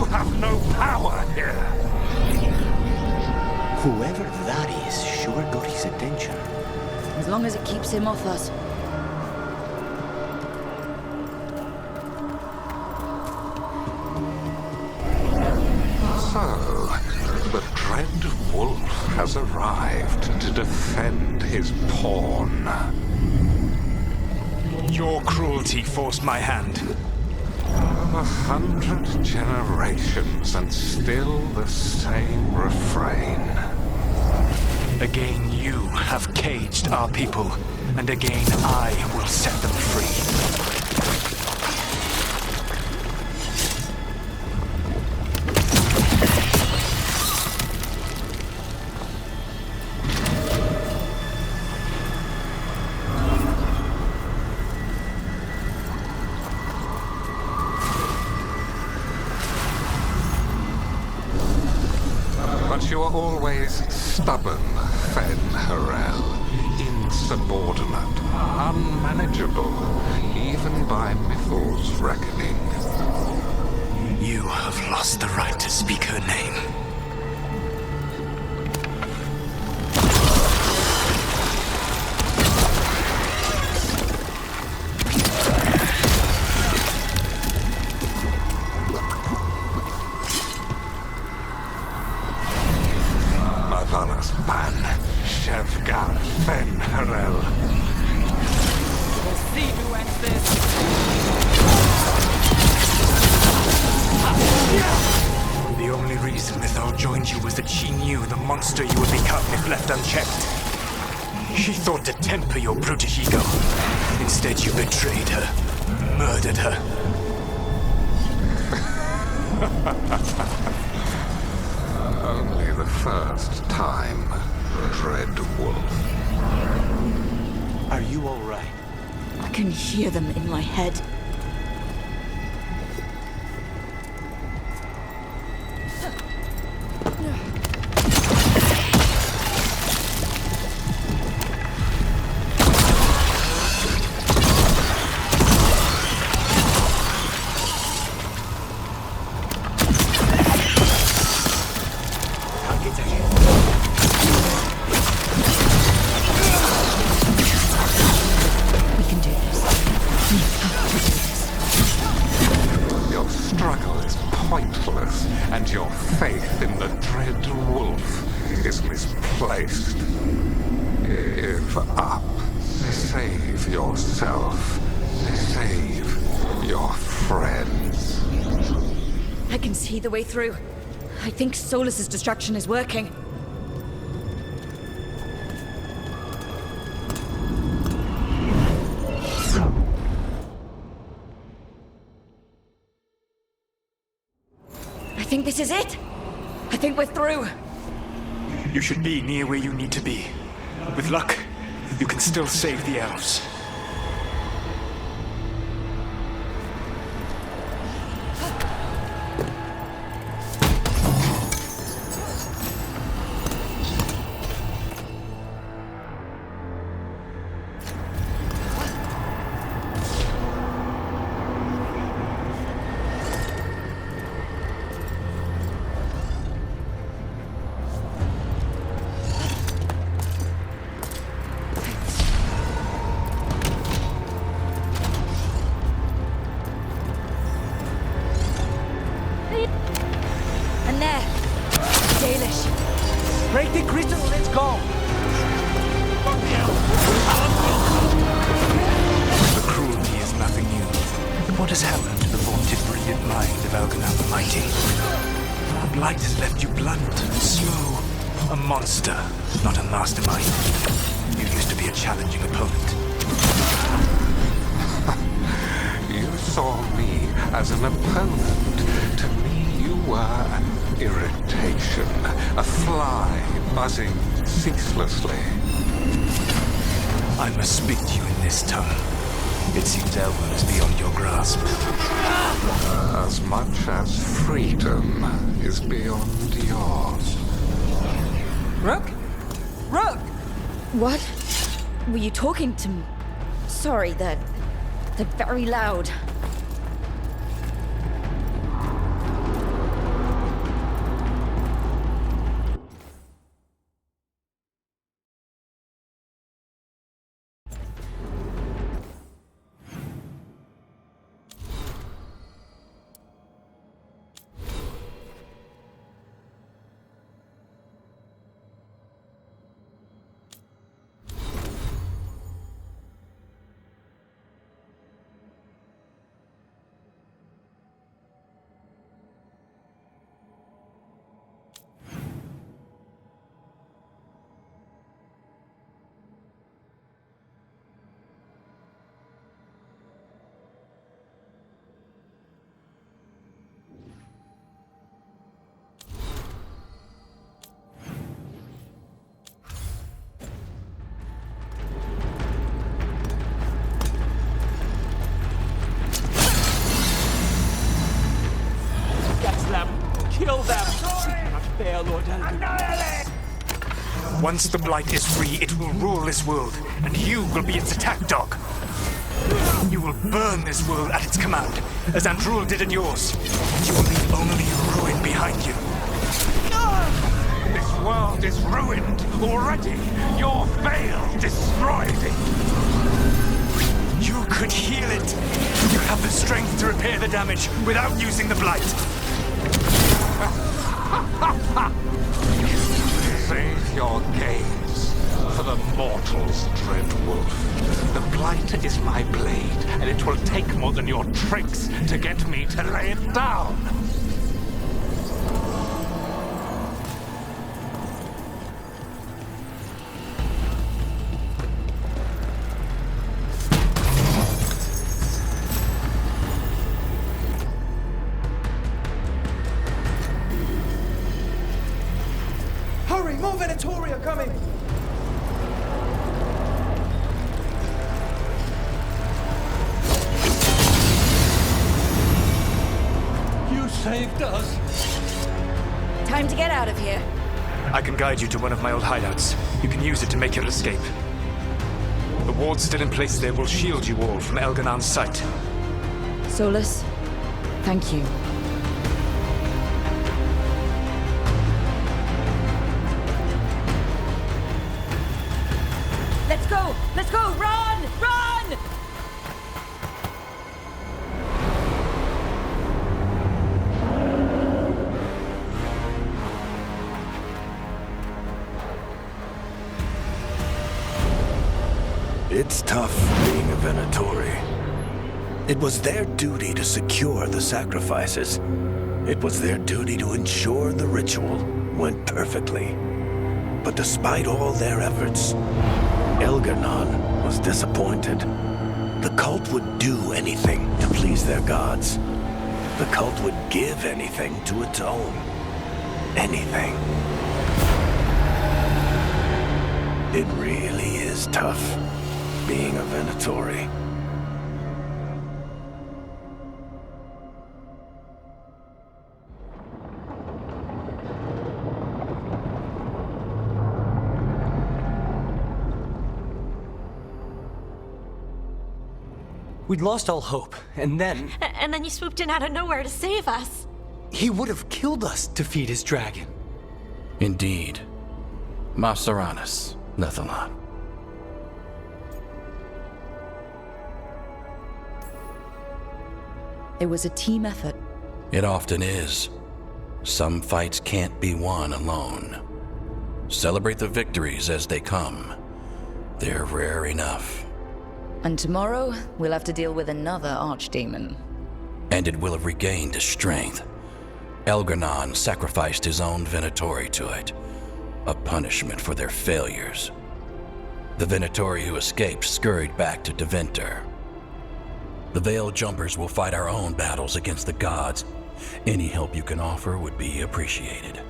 have no power here. Whoever that is sure got his attention. As long as it keeps him off us. So, the Dread Wolf has arrived to defend his pawn. Your cruelty forced my hand. 100 generations and still the same refrain. Again, you have caged our people, and again I will set them free. But you are always stubborn, Fen Harel. Insubordinate, unmanageable, even by Mythal's reckoning. You have lost the right to speak her name. Valas Ban, Veilguard, Fen Harel. We'll see who ends this. The only reason Mythal joined you was that she knew the monster you would become if left unchecked. She thought to temper your brutish ego. Instead, you betrayed her, murdered her. Only the first time, Dread Wolf. Are you all right? I can hear them in my head. Pointless, and your faith in the Dread Wolf is misplaced. Give up. Save yourself. Save your friends. I can see the way through. I think Solus's distraction is working. I think this is it. I think we're through. You should be near where you need to be. With luck, you can still save the elves. And there. Dalish. Break the crystal, let's go! The cruelty is nothing new. What has happened to the vaunted brilliant mind of Elganon the Mighty? Our blight has left you blunt, slow, a monster, not a mastermind. You used to be a challenging opponent. You saw me as an opponent. To me, you were an irritation, a fly buzzing ceaselessly. I must speak to you in this tongue. It seems Elwyn is beyond your grasp. As much as freedom is beyond yours. Rook? Rook! What? Were you talking to me? Sorry, they're very loud. Kill them! Not fair, Lord Elgin. Once the Blight is free, it will rule this world, and you will be its attack dog. You will burn this world at its command, as Andrul did in yours, and you will leave only ruin behind you. This world is ruined already. Your veil destroyed it. You could heal it. You have the strength to repair the damage without using the Blight. Save your gaze for the mortals, dread wolf. The Blight is my blade, and it will take more than your tricks to get me to lay it down. Hurry, more Venatori are coming! You saved us! Time to get out of here. I can guide you to one of my old hideouts. You can use it to make your escape. The wards still in place there will shield you all from Elganon's sight. Solus, thank you. Let's go! Let's go! Run! Run! It's tough being a Venatori. It was their duty to secure the sacrifices. It was their duty to ensure the ritual went perfectly. But despite all their efforts, Elganon was disappointed. The cult would do anything to please their gods. The cult would give anything to atone. Anything. It really is tough being a Venatori. We'd lost all hope, and then... And then you swooped in out of nowhere to save us. he would have killed us to feed his dragon. Indeed. Masaranus, Nethalon. It was a team effort. It often is. Some fights can't be won alone. Celebrate the victories as they come. They're rare enough. And tomorrow, we'll have to deal with another archdemon. And it will have regained its strength. Elganon sacrificed his own Venatori to it. A punishment for their failures. The Venatori who escaped scurried back to Deventer. The Veil Jumpers will fight our own battles against the gods. Any help you can offer would be appreciated.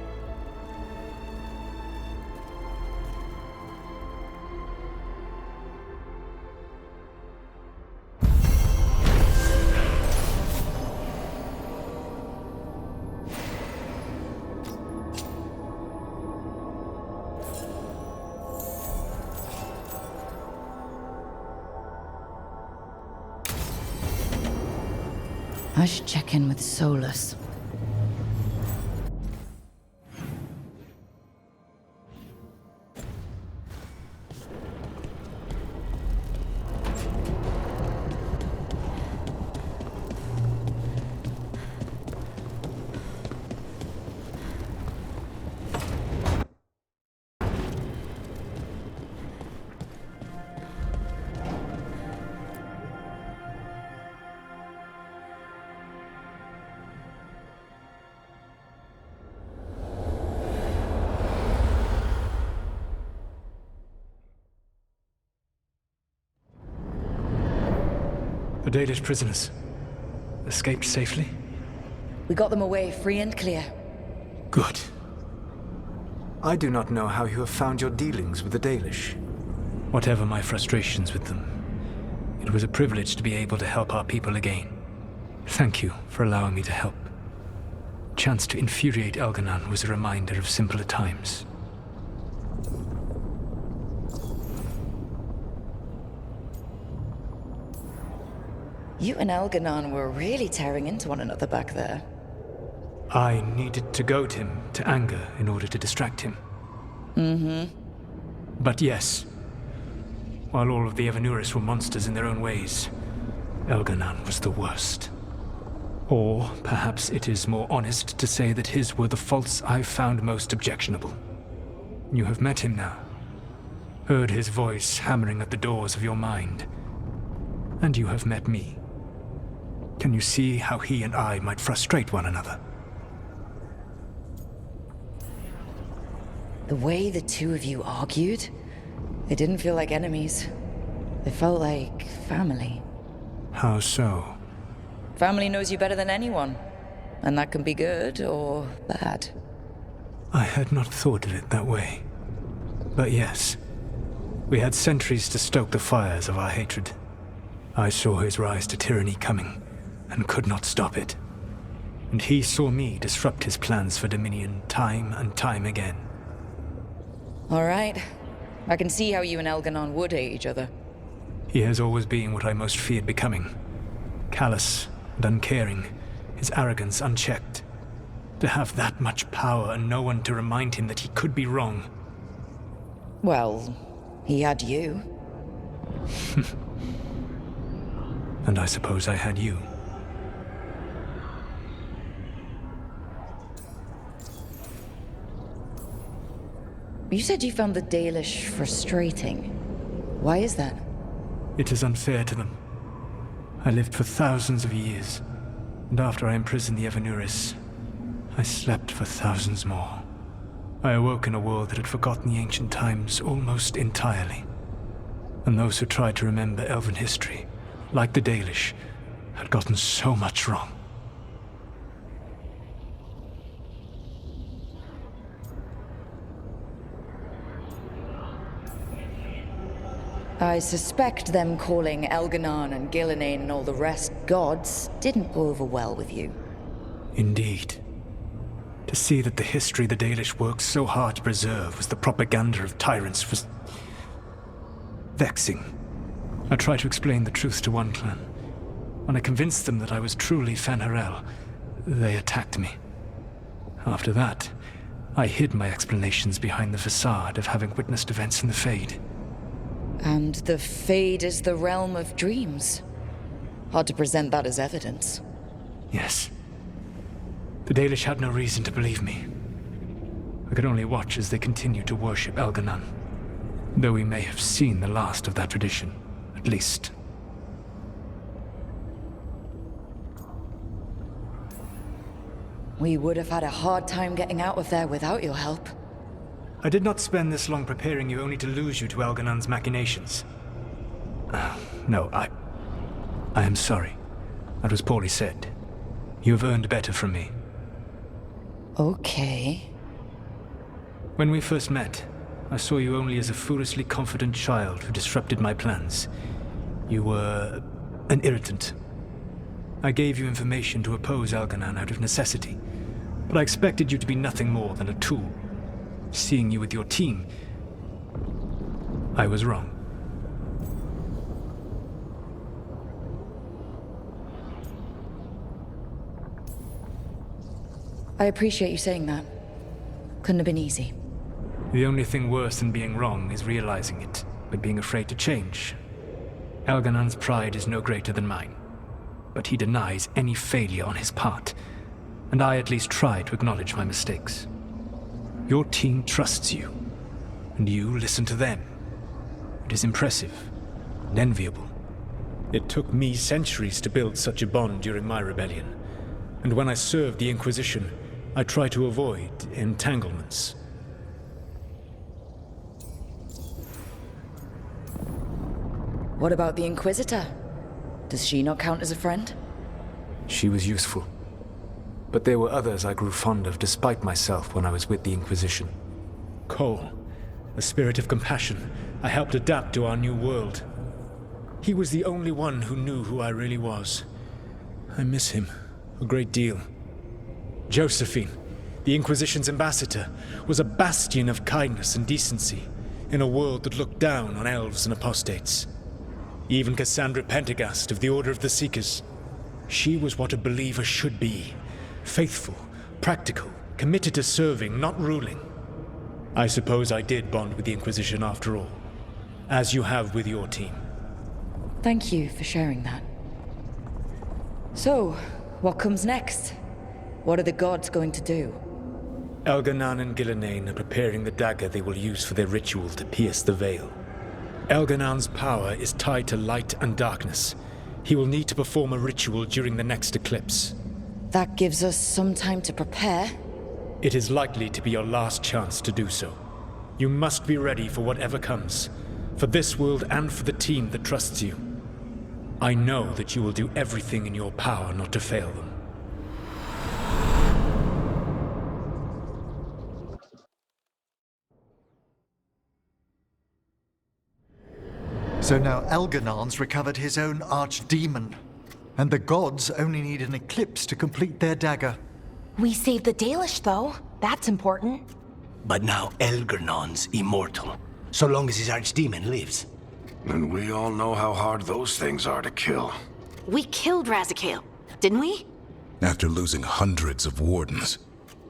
I should check in with Solus. The Dalish prisoners escaped safely? We got them away free and clear. Good. I do not know how you have found your dealings with the Dalish. Whatever my frustrations with them, it was a privilege to be able to help our people again. Thank you for allowing me to help. chance to infuriate Elganon was a reminder of simpler times. You and Elganon were really tearing into one another back there. I needed to goad him to anger in order to distract him. But yes, while all of the Evanuris were monsters in their own ways, Elganon was the worst. Or perhaps it is more honest to say that his were the faults I found most objectionable. You have met him now, heard his voice hammering at the doors of your mind, and you have met me. Can you see how he and I might frustrate one another? The way the two of you argued, it didn't feel like enemies. It felt like family. How so? Family knows you better than anyone, and that can be good or bad. I had not thought of it that way. But yes, we had centuries to stoke the fires of our hatred. I saw his rise to tyranny coming, and could not stop it. And he saw me disrupt his plans for dominion time and time again. All right. I can see how you and Elganon would hate each other. He has always been what I most feared becoming. Callous and uncaring, his arrogance unchecked. To have that much power and no one to remind him that he could be wrong. Well, he had you. And I suppose I had you. You said you found the Dalish frustrating. Why is that? It is unfair to them. I lived for thousands of years, and after I imprisoned the Evanuris, I slept for thousands more. I awoke in a world that had forgotten the ancient times almost entirely. And those who tried to remember Elven history, like the Dalish, had gotten so much wrong. I suspect them calling Elganon and Gillenane and all the rest gods didn't go over well with you. Indeed. To see that the history the Dalish worked so hard to preserve was the propaganda of tyrants was vexing. I tried to explain the truth to one clan. When I convinced them that I was truly Fen'Harel, they attacked me. After that, I hid my explanations behind the facade of having witnessed events in the Fade. And the Fade is the realm of dreams. Hard to present that as evidence. Yes. The Dalish had no reason to believe me. I could only watch as they continued to worship Elganon, though we may have seen the last of that tradition, at least. We would have had a hard time getting out of there without your help. I did not spend this long preparing you only to lose you to Elganon's machinations. No, I am sorry. That was poorly said. You have earned better from me. Okay. When we first met, I saw you only as a foolishly confident child who disrupted my plans. You were an irritant. I gave you information to oppose Elganon out of necessity, but I expected you to be nothing more than a tool. Seeing you with your team, I was wrong. I appreciate you saying that. Couldn't have been easy. The only thing worse than being wrong is realizing it, but being afraid to change. Elganon's pride is no greater than mine, but he denies any failure on his part, and I at least try to acknowledge my mistakes. Your team trusts you, and you listen to them. It is impressive and enviable. It took me centuries to build such a bond during my rebellion, and when I served the Inquisition, I tried to avoid entanglements. What about the Inquisitor? Does she not count as a friend? She was useful. But there were others I grew fond of despite myself when I was with the Inquisition. Cole, a spirit of compassion, I helped adapt to our new world. He was the only one who knew who I really was. I miss him a great deal. Josephine, the Inquisition's ambassador, was a bastion of kindness and decency in a world that looked down on elves and apostates. Even Cassandra Pendergast of the Order of the Seekers. She was what a believer should be. Faithful, practical, committed to serving, not ruling. I suppose I did bond with the Inquisition after all, as you have with your team. Thank you for sharing that. So, what comes next? What are the gods going to do? Elganan and Gillenane are preparing the dagger they will use for their ritual to pierce the veil. Elganan's power is tied to light and darkness. He will need to perform a ritual during the next eclipse. That gives us some time to prepare. It is likely to be your last chance to do so. You must be ready for whatever comes, for this world and for the team that trusts you. I know that you will do everything in your power not to fail them. So now Elganan's recovered his own archdemon, and the gods only need an eclipse to complete their dagger. We saved the Dalish, though. That's important. But now Elganan's immortal, so long as his archdemon lives. And we all know how hard those things are to kill. We killed Razikale, didn't we? After losing hundreds of wardens,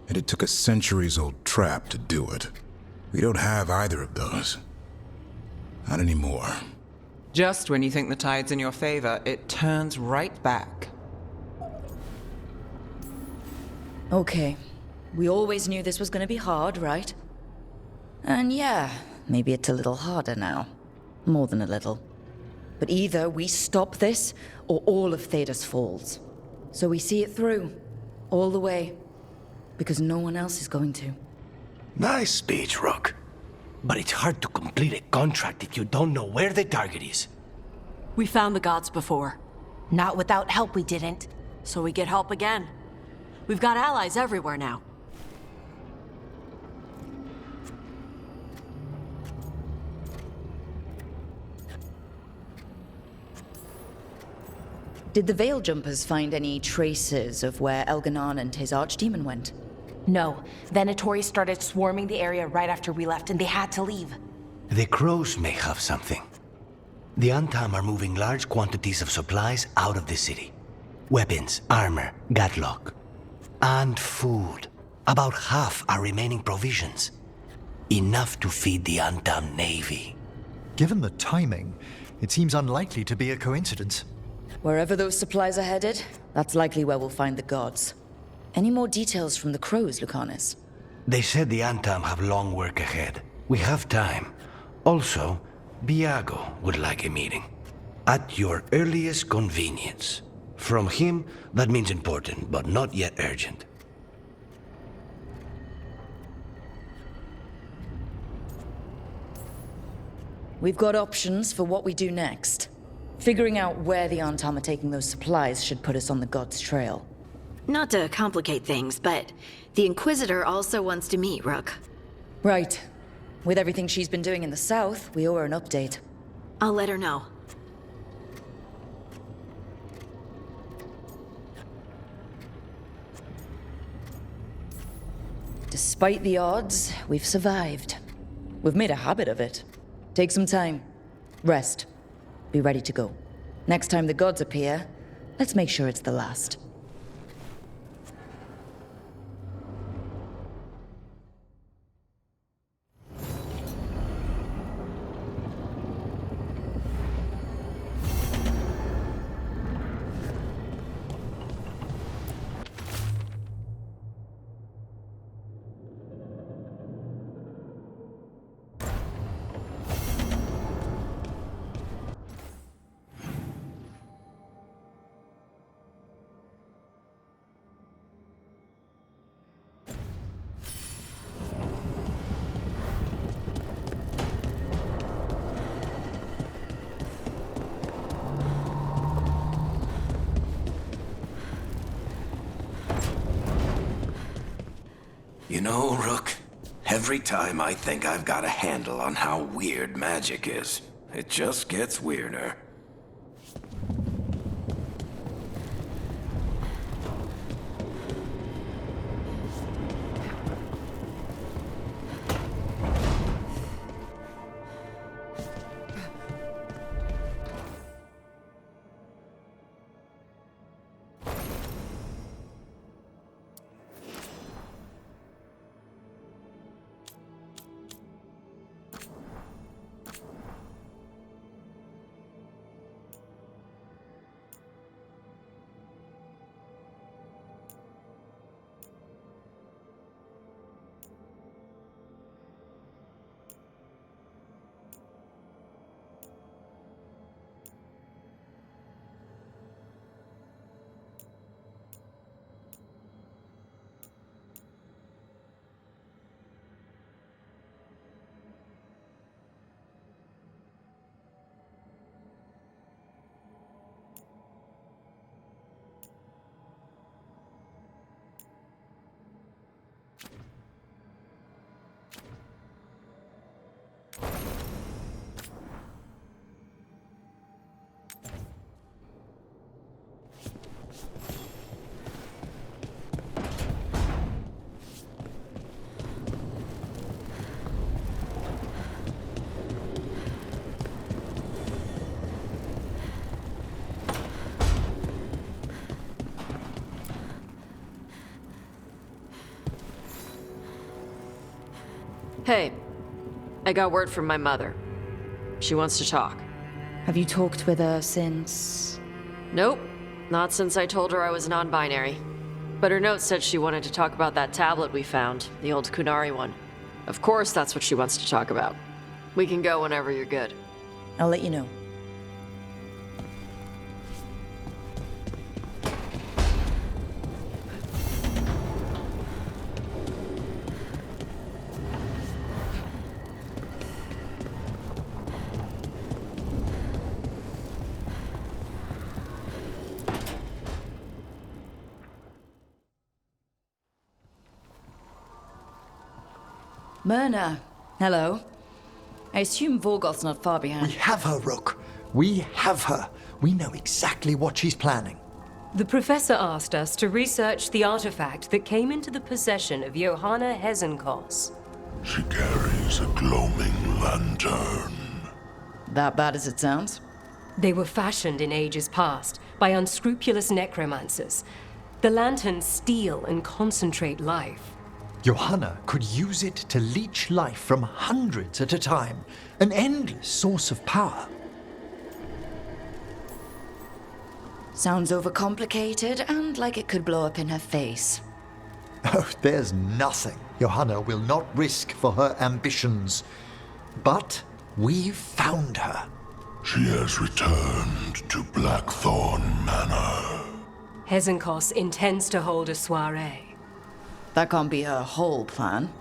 and it took a centuries-old trap to do it. We don't have either of those. Not anymore. Just when you think the tide's in your favor, it turns right back. Okay. We always knew this was going to be hard, right? And yeah, maybe it's a little harder now. More than a little. But either we stop this, or all of Thedas falls. So we see it through. All the way. Because no one else is going to. Nice speech, Rook. But it's hard to complete a contract if you don't know where the target is. We found the gods before. Not without help, we didn't. So we get help again. We've got allies everywhere now. Did the Veil Jumpers find any traces of where Elganan and his archdemon went? No. Venatori started swarming the area right after we left, and they had to leave. The crows may have something. The Antam are moving large quantities of supplies out of the city. Weapons, armor, gatlock. And food. About half are remaining provisions. Enough to feed the Antam navy. Given the timing, it seems unlikely to be a coincidence. Wherever those supplies are headed, that's likely where we'll find the gods. Any more details from the crows, Lucanus? They said the Antam have long work ahead. We have time. Also, Biago would like a meeting. At your earliest convenience. From him, that means important, but not yet urgent. We've got options for what we do next. Figuring out where the Antam are taking those supplies should put us on the gods' trail. Not to complicate things, but the Inquisitor also wants to meet Rook. Right. With everything she's been doing in the south, we owe her an update. I'll let her know. Despite the odds, we've survived. We've made a habit of it. Take some time. Rest. Be ready to go. Next time the gods appear, let's make sure it's the last. You know, Rook, every time I think I've got a handle on how weird magic is, it just gets weirder. Hey, I got word from my mother. She wants to talk. Have you talked with her since? Nope, not since I told her I was non-binary. But her note said she wanted to talk about that tablet we found, the old Kunari one. Of course that's what she wants to talk about. We can go whenever you're good. I'll let you know. Myrna, hello. I assume Vorgoth's not far behind. We have her, Rook. We have her. We know exactly what she's planning. The professor asked us to research the artifact that came into the possession of Johanna Hezenkos. She carries a gloaming lantern. That bad as it sounds? They were fashioned in ages past by unscrupulous necromancers. The lanterns steal and concentrate life. Johanna could use it to leech life from hundreds at a time. An endless source of power. Sounds overcomplicated and like it could blow up in her face. Oh, there's nothing Johanna will not risk for her ambitions. But we've found her. She has returned to Blackthorn Manor. Hezenkos intends to hold a soiree. That can't be her whole plan.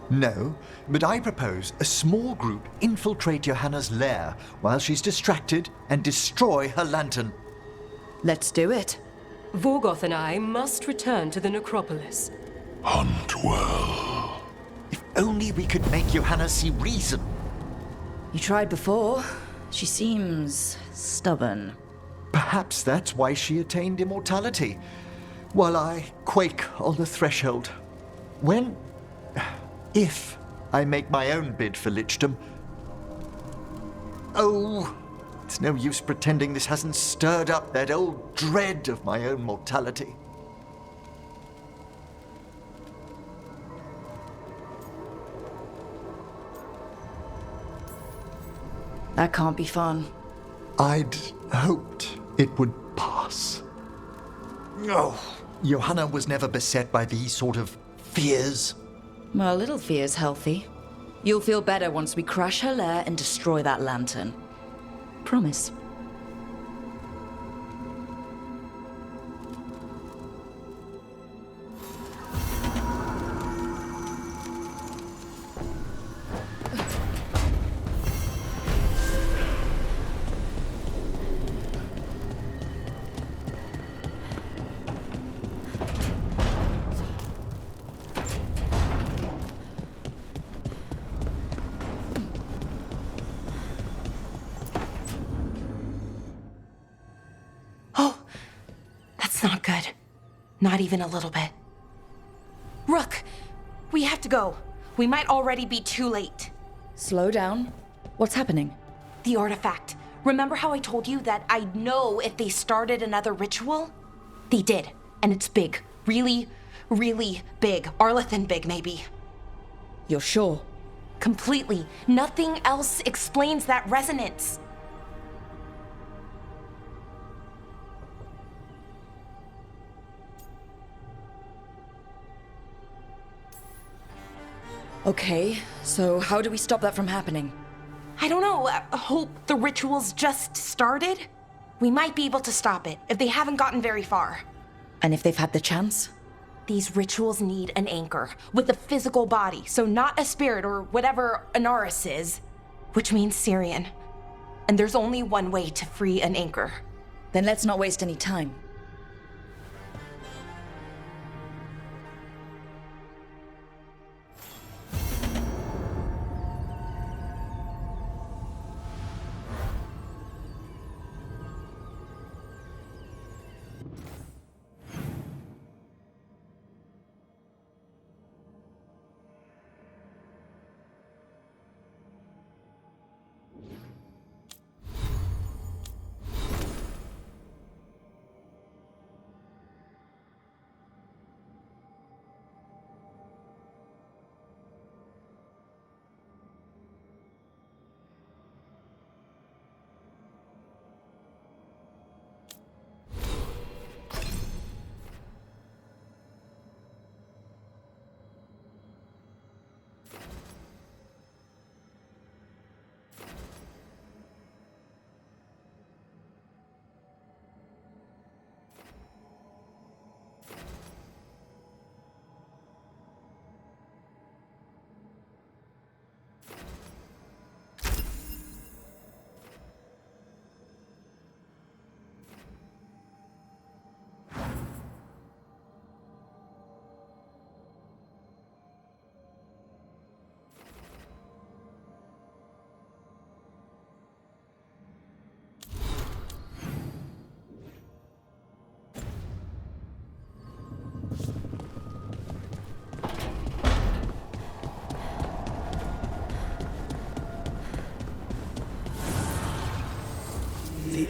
No, but I propose a small group infiltrate Johanna's lair while she's distracted and destroy her lantern. Let's do it. Vorgoth and I must return to the necropolis. Hunt well. If only we could make Johanna see reason. You tried before. She seems stubborn. Perhaps that's why she attained immortality, while I quake on the threshold. If I make my own bid for lichdom. Oh, it's no use pretending this hasn't stirred up that old dread of my own mortality. That can't be fun. I'd hoped it would pass. Oh, Johanna was never beset by these sort of fears. Well, a little fear's healthy. You'll feel better once we crash her lair and destroy that lantern. Promise. Not good. Not even a little bit. Rook, we have to go. We might already be too late. Slow down. What's happening? The artifact. Remember how I told you that I'd know if they started another ritual? They did, and it's big. Really, really big. Arlethan big, maybe. You're sure? Completely. Nothing else explains that resonance. Okay, so how do we stop that from happening? I don't know. Hope the ritual's just started? We might be able to stop it if they haven't gotten very far. And if they've had the chance? These rituals need an anchor with a physical body, so not a spirit or whatever Anaris is, which means Syrian. And there's only one way to free an anchor. Then let's not waste any time.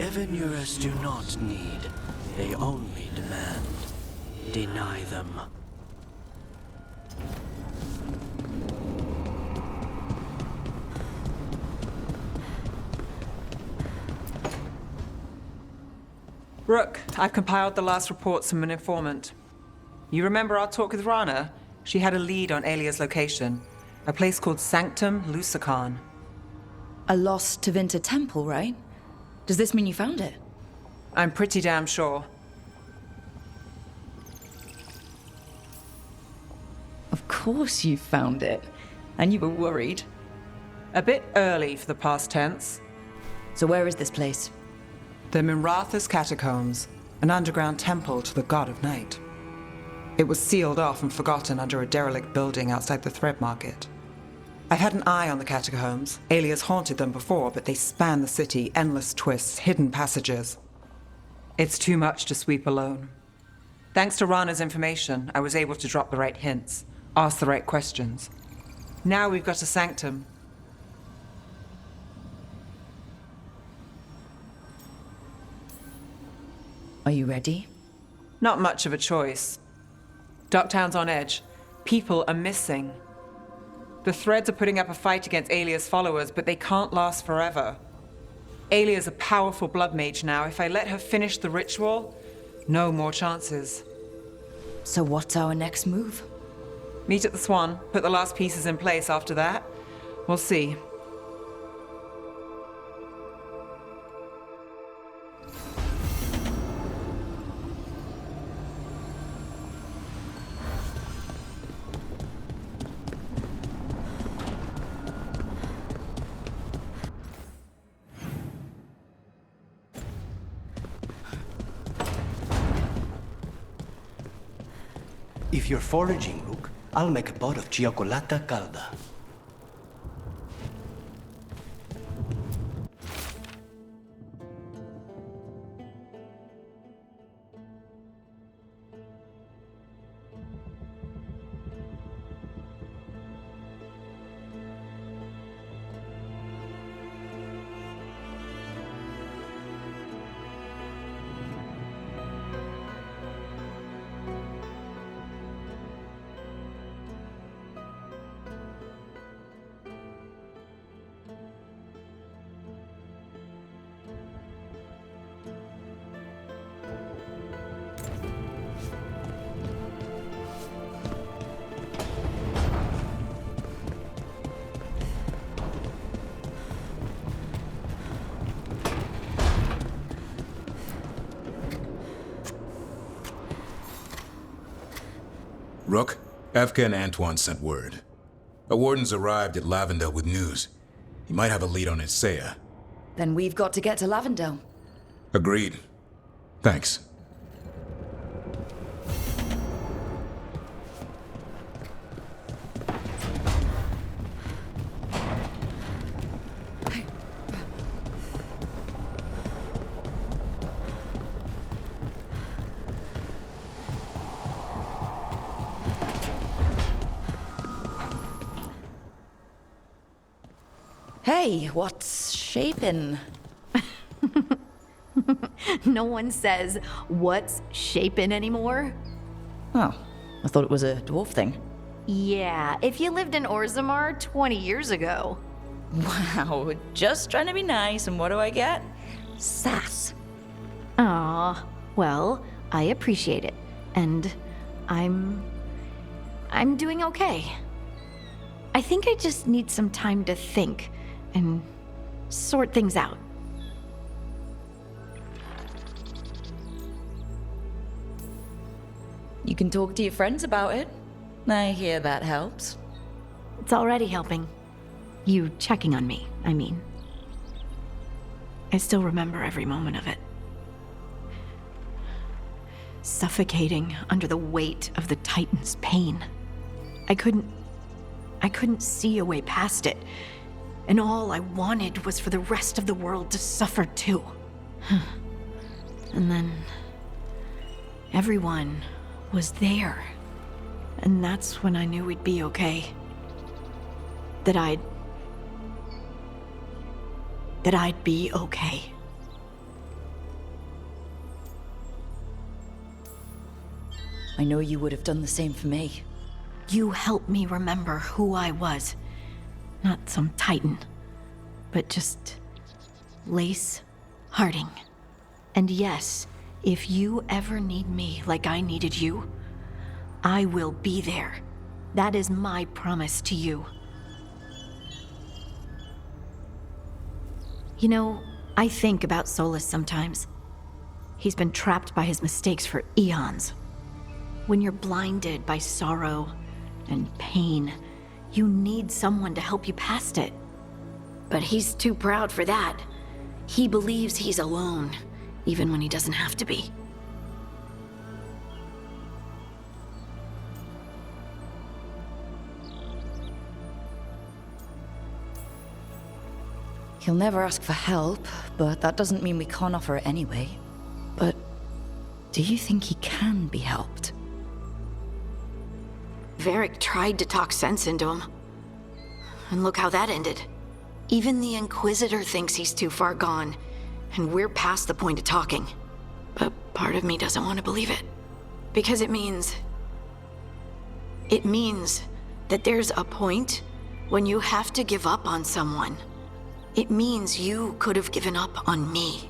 Evenurers do not need. They only demand. Deny them. Rook, I've compiled the last reports from an informant. You remember our talk with Rana? She had a lead on Alia's location. A place called Sanctum Lucican. A lost Tevinter temple, right? Does this mean you found it? I'm pretty damn sure. Of course you found it. And you were worried. A bit early for the past tense. So where is this place? The Mirathas Catacombs, an underground temple to the god of night. It was sealed off and forgotten under a derelict building outside the Thread Market. I've had an eye on the catacombs. Alias haunted them before, but they span the city, endless twists, hidden passages. It's too much to sweep alone. Thanks to Rana's information, I was able to drop the right hints, ask the right questions. Now we've got a sanctum. Are you ready? Not much of a choice. Docktown's on edge. People are missing. The Threads are putting up a fight against Alia's followers, but they can't last forever. Alia's a powerful blood mage now. If I let her finish the ritual, no more chances. So what's our next move? Meet at the Swan, put the last pieces in place after that. We'll see. If you're foraging, Rook, I'll make a pot of chocolata calda. Rook, Evka and Antoine sent word. A warden's arrived at Lavendale with news. He might have a lead on Isaiah. Then we've got to get to Lavendale. Agreed. Thanks. Hey, what's shaping? No one says, what's shaping anymore? Oh, I thought it was a dwarf thing. Yeah, if you lived in Orzammar 20 years ago. Wow, just trying to be nice, and what do I get? Sass. Aw, well, I appreciate it. And I'm doing okay. I think I just need some time to think and sort things out. You can talk to your friends about it. I hear that helps. It's already helping. You checking on me, I mean. I still remember every moment of it. Suffocating under the weight of the Titan's pain. I couldn't see a way past it. And all I wanted was for the rest of the world to suffer too. And then everyone was there. And that's when I knew we'd be okay. That I'd be okay. I know you would have done the same for me. You helped me remember who I was. Not some titan, but just Lace Harding. And yes, if you ever need me like I needed you, I will be there. That is my promise to you. You know, I think about Solus sometimes. He's been trapped by his mistakes for eons. When you're blinded by sorrow and pain, you need someone to help you past it. But he's too proud for that. He believes he's alone, even when he doesn't have to be. He'll never ask for help, but that doesn't mean we can't offer it anyway. But do you think he can be helped? Varric tried to talk sense into him. And look how that ended. Even the Inquisitor thinks he's too far gone, and we're past the point of talking. But part of me doesn't want to believe it. Because it means that there's a point when you have to give up on someone. It means you could have given up on me.